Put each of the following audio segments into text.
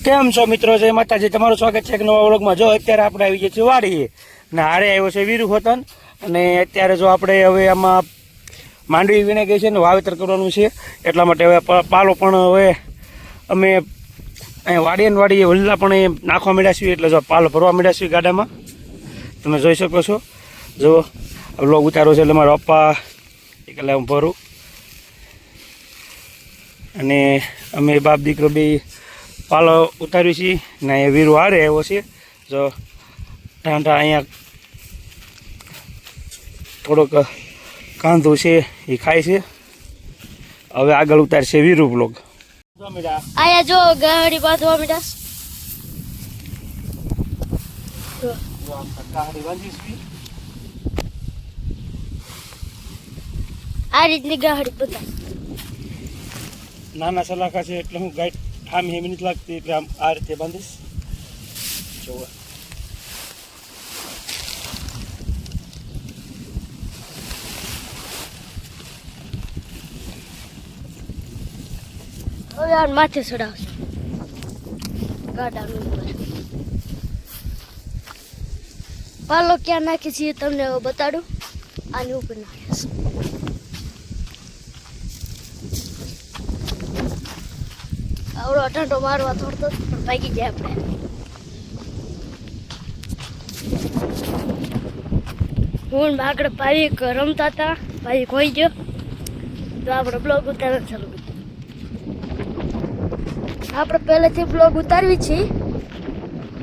કેમ છો મિત્રો? જય માતાજી, તમારું સ્વાગત છે એક નવા વ્લોગમાં। જો અત્યારે આપણે આવી ગયા છીએ વાડીએ ને હારે આવ્યો છે વીરુ હોતન અને અત્યારે જો આપણે હવે આમાં માંડવી વીણે ગઈ છે ને વાવેતર કરવાનું છે એટલા માટે હવે પાલો પણ હવે અમે અહીંયા વાડીએ વલ્લા પણ નાખવા માંડ્યા છીએ એટલે જો પાલો ભરવા માંડ્યા છીએ ગાડામાં તમે જોઈ શકો છો। જો વ્લોગ ઉતારો છે એટલે મારા પપ્પા એકલા હું ભરું અને અમે બાપ દીકરો બે પાલો ઉતાર્યું છે ને અહીંયા વીરુ હારે આવ્યો છે। જો ટાંટા અહીંયા થોડોક કાંધું છે એ ખાય છે। હવે આગળ ઉતારશે વીરુ બ્લોગ। આયા જો ગાડી બાંધવા મીડા આ રીતની ગાડી બધા નાના સલાખા છે એટલે હું ગાઈડ ઠામી હેમી નથી લાગતી એટલે આમ આ રીતે બાંધીશ। જો હવે આ માથે ચડાવશે ગાડાનું ઉપર પાલો ક્યાં નાખી છે તમને બતાડું। આની ઉપર નાખીશ આવડો અટાંટો મારવા થોડતો પણ ભાગી જાય આપણે। હું આગળ ભાઈ રમતા હતા ભાઈ ખોઈ ગયો તો આપણે બ્લોગ ઉતારવાનું ચાલુ કર્યું। આપણે પહેલેથી બ્લોગ ઉતારવી છે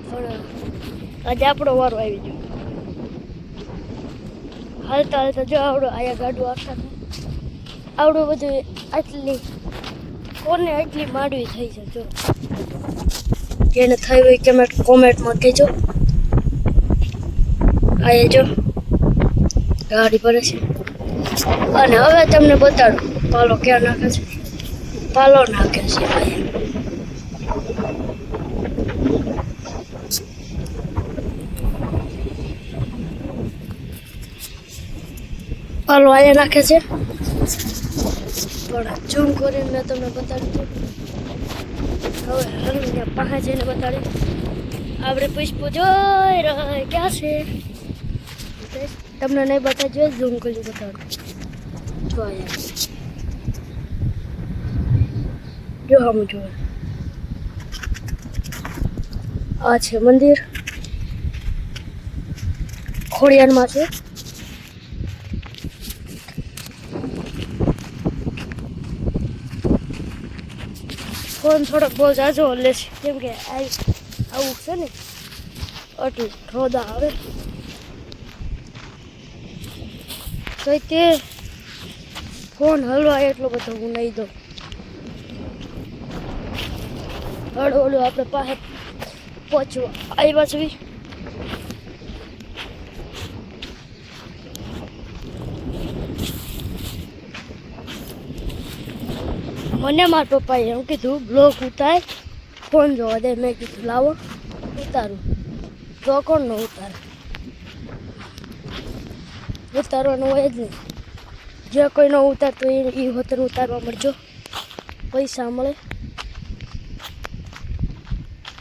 પણ આજે આપણો વારો આવી ગયો। હાલતા હાલતા જો આવડો આયા ગાડું આખા આવડું બધું આટલી કોને એટલી માંડવી થઈ છે। જો જેને થઈ હોય કોમેન્ટમાં કહેજો। આયા જો ગાડી ભરે છે અને હવે તમને બતાડું પાલો ક્યાં નાખે છે। પાલો નાખે છે પાલો આયા નાખે છે પણ ઝૂમ કરીને તમને બતાડી દઉં। હવે હલવીને પાસે જઈને બતાડી આપણે પુષ્પો જોઈ રહ્યા ક્યાં છે તમને નહીં બતાડજો ઝૂમ કરી બતાડું। જો આયા જો હમ જો આ છે મંદિર ખોડિયારમાં છે। ફોન થોડોક બહુ જાજો લે છે કેમ કે આવું છે ને આટલું રોદા આવે તો તે ફોન હલવા એટલો બધો હું નહીં દઉં। હળવું આપણે પાસે પહોંચવા આવ્યા છીએ। મને મારા પપ્પાએ એમ કીધું બ્લોગ ઉતાર ફોન જોવા દે। મેં કીધું લાવો ઉતારું તો કોણ ન ઉતારે ઉતારવાનું હોય જ નહીં। જે કોઈ ન ઉતારતું એ હોતર ઉતારવા મળજો પૈસા મળે।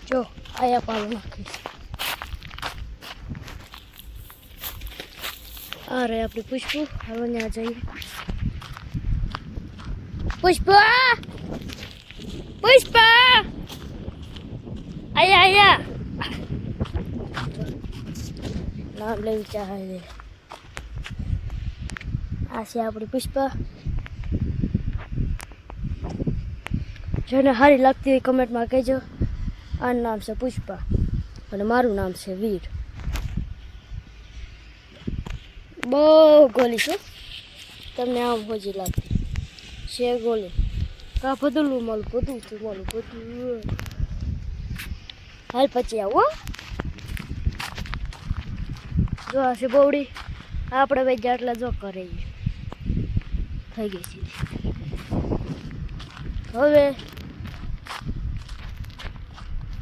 જો આયા પાલો નાખીશ આ રે આપણી પુષ્પુ હવે ત્યાં જઈએ। પુષ્પા પુષ્પા આયા આયા નામ લઈ ચાહે આ છે આપણી પુષ્પા। જેને સારી લાગતી હોય કમેન્ટમાં કહેજો। આનું નામ છે પુષ્પા અને મારું નામ છે વીર। બહુ ગોલી છું તમને આમ હોજી લાગતી છે ગોલી કા બદલવું મારું બધું છું મારું બધું હાલ પછી આવો। જો આ છે બવડી આપણે ભાઈ જાટલા જો કરે થઈ ગઈ છે। હવે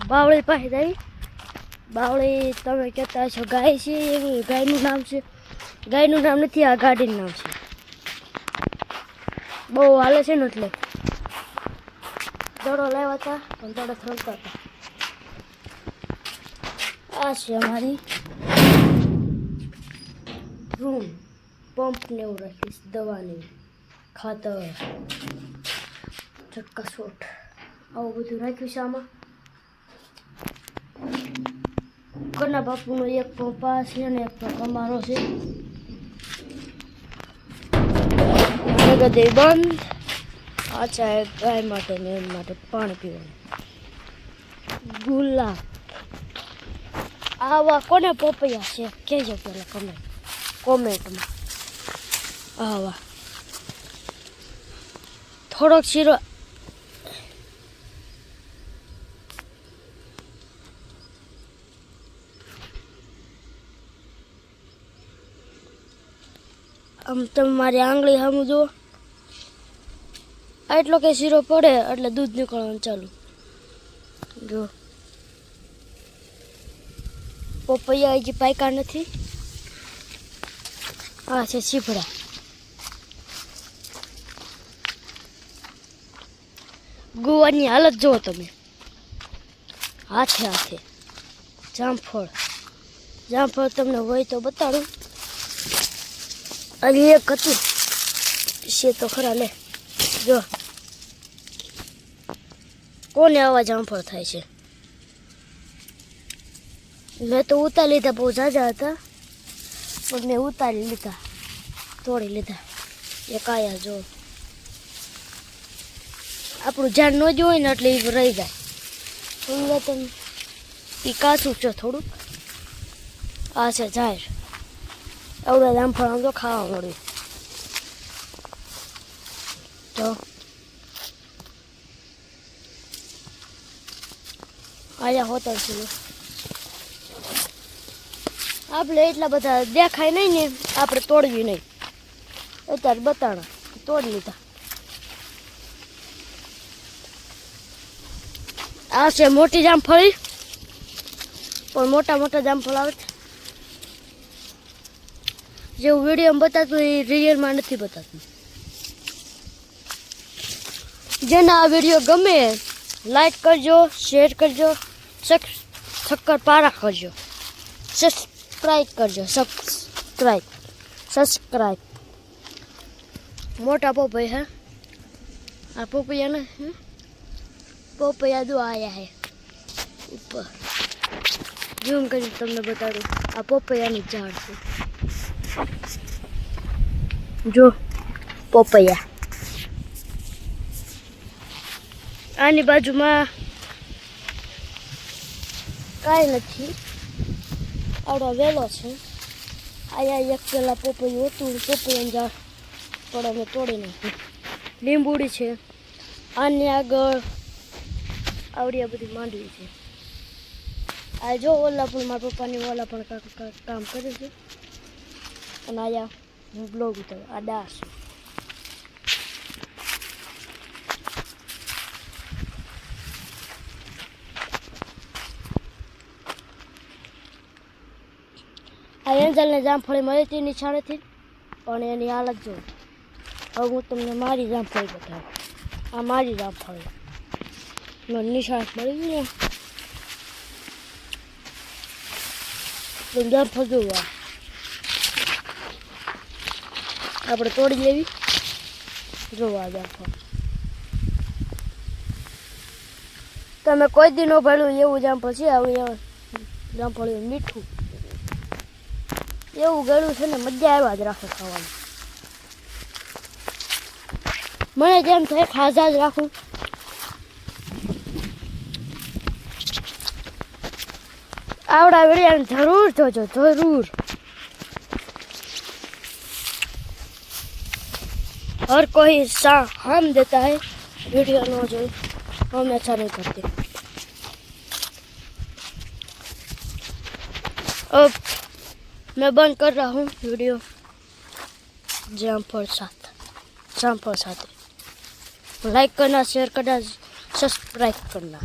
બાવળી પાસે આવી બાવળી તમે કહેતા છો ગાય છે એવું ગાયનું નામ છે ગાયનું નામ નથી આ ગાડીનું નામ છે। બહુ હાલે છે ને એટલે દડો લાવ્યા હતા પણ દડો રમતા હતા આ છે અમારી રૂમ. પંપ ને એવું રાખીશ, દવાની, ખાતર, ચક્કાસોટ, આવું બધું રાખ્યું છે આમાં. કના બાપુનો એક પંપ આ છે અને એક પંપ અમારો છે. બધે બંધ. આ છે ગાય માટે ને એના માટે પાણી પીવાનું. ગુલાબ. આવા કોને પોપૈયા છે કહેજો પેલા કોમેન્ટમાં. આવા થોડોક શીરો આમ તમે મારી આંગળી સામું જુઓ. એટલો કે શીરો પડે એટલે દૂધ નીકળવાનું ચાલુ. જો પપૈયા હજી પાક્યા નથી. આ છે સીભડા. ગુવાની હાલત જુઓ તમે. હાથે હાથે જામફળ. જામફળ તમને હોય તો બતાડું. હજી એક હતું છે તો ખરા. લે જો કોને આવા જામફળ થાય છે. મેં તો ઉતારી લીધા, બહુ ઝાઝા હતા પણ મેં ઉતારી લીધા, તોડી લીધા. એક આયા જો. આપણું ઝાડ ન જ હોય ને એટલે એ રહી જાય. સમજા તમે. એ કાચું છે થોડુંક. આ છે ઝાડ. આવડા જામફળ આમ તો ખાવા મળ્યું. તો આયા હોતા છે. આપણે એટલા બધા દેખાય નહીં ને, આપણે તોડવી નહીં. અત્યારે બતાણા તોડી લીધા. આ છે મોટી જામફળી, પણ મોટા મોટા જામફળ આવે છે. જેવું વિડીયોમાં બતાતું એ રિયલમાં નથી બતાતું. જેને આ વિડીયો ગમે લાઈક કરજો, શેર કરજો, શક્કર પારા કરજો, સબસ્ક્રાઈબ કરજો. સબસ્ક્રાઈબ. મોટા પોપૈયા હે. આ પોપૈયા ને પોપૈયા દો આયા હે ઉપર. ઝૂમ કરીને તમને બતાડું. આ પોપૈયાની ઝાડ છે. જો પોપૈયા. આની બાજુમાં કાંઈ નથી. આવડો વેલો છે. આયા એક પેલા પોપૈયું હતું, પોપૈયાનું ઝાડ પણ અમે તોડી નાખ્યું. લીંબુડી છે. આની આગળ આવડી આ બધી માંડવી છે. આ જો ઓલા પણ મારા પપ્પાની ઓલા પણ કામ કરે છે. અને આયા હું બ્લોગ ઉતારું. આ દાસ છે. આ એન્જલને જામફળી મળી હતી નિશાળેથી, પણ એની હાલત જો. હવે હું તમને મારી જામફળી બતાવું. આ મારી જામફળી મને નિશાળ મળી ગઈ ને. જામફળ જોવા આપણે તોડી લેવી. જોવા જામફળ તમે કોઈ દી ન ભર્યું એવું જામફળ છે. આવું જામફળ મીઠું એવું ગળું છે ને, મજા આવ્યા જ રાખે ખાવાનું. મને જેમ થાય ખાધા જ રાખું. આવડા વિડીયો જરૂર જોજો, જરૂર. हर कोई हम देता है, वीडियो न जो हम अच्छा नहीं करते. अब मैं बंद कर रहा हूँ वीडियो. जामफल साथ लाइक करना, शेयर करना, सब्सक्राइब करना.